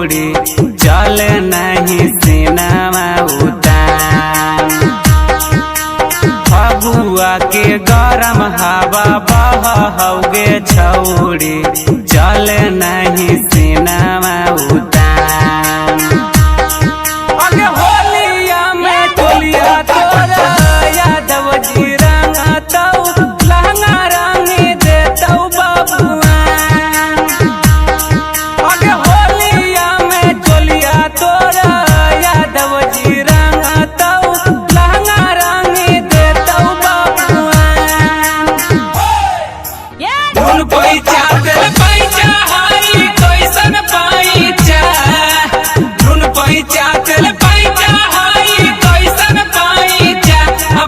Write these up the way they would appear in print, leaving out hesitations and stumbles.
छौड़ी चल नहीं सिनेमा उतान। फगुआ के गरम हवा बहौगे छौड़ी चल नहीं सिनेमा उतान। अगे होलिया में टोलिया तोरा यादव जी रंगतौ लहंगा रंगी देतौ बबुआन। अगे होलिया में टोलिया तोरा यादव जी रंगतौ लहंगा रंगी देतौ बबुआन। धुन पैचा तेरे पैचा हाई कैसन पैचा। धुन पैचा तेरे पैचा हाई कैसन पैचा।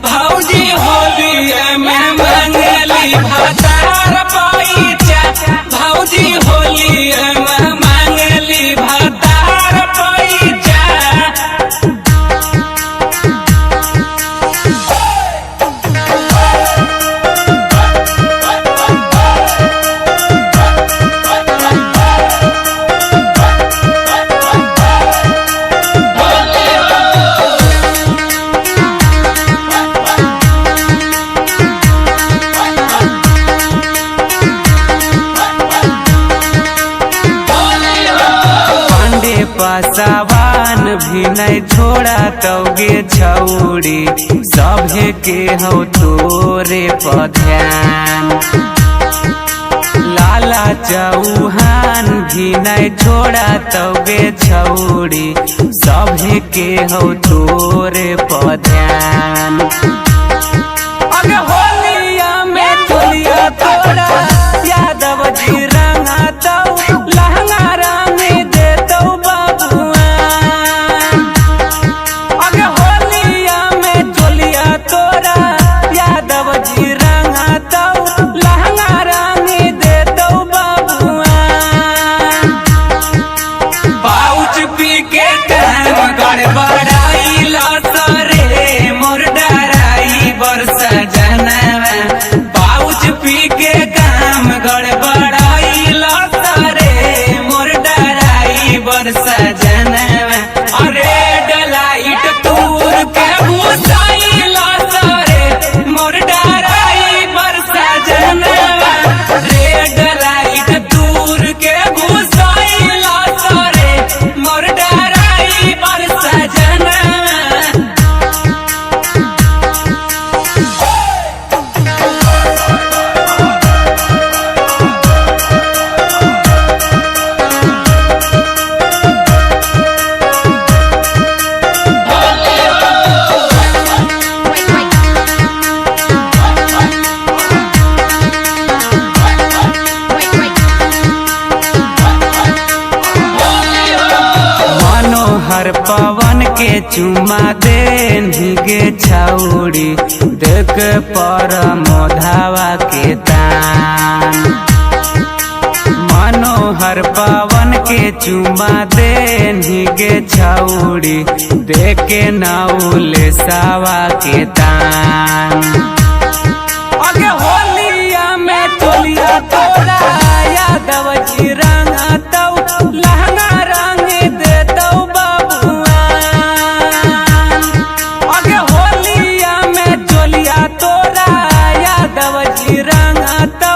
भौजी होलिया में मंगली भातार पैचा। भौजी होलिया में मंगली भातार पैचा। पासवान भी नहीं छोड़ा तौगे छौड़ी सभे के हो तोरे पध्यान। लाला चौहान भी नहीं छोड़ा तौगे छौड़ी सभे के हो तोरे पध्यान। अगे होलिया में टोलिया तोरा यादव जी रंगतौ लहंगा रंगी देतौ बबुआन। अगे होलिया में टोलिया तोरा यादव जी रंगतौ लहंगा रंगी देतौ बबुआन। पाउच पी के काम गड़बड़ाइल सरे मोर डराई बरसा जनवा। पाउच पी के काम गड़बड़ाइल सरे मोर डराई बरसा जनवा। अरे डलाइट तूर के घुसाइल सरे मोर डराई बरसा जनवा। रे डलाइट तूर के घुसाइल सरे मोर डराई बरसा जनवा। मनोहर पवन के चुमा देनी गे छौड़ी देख पर मोधावा के तान। मनोहर पवन के चुमा देनी गे छौड़ी देखे नौले सावा के तान। अगे होलिया में टोलिया तोरा यादव जी रंगतौ लहंगा रंगी देतौ बबुआन। अगे होलिया में टोलिया तोरा यादव जी रंगतौ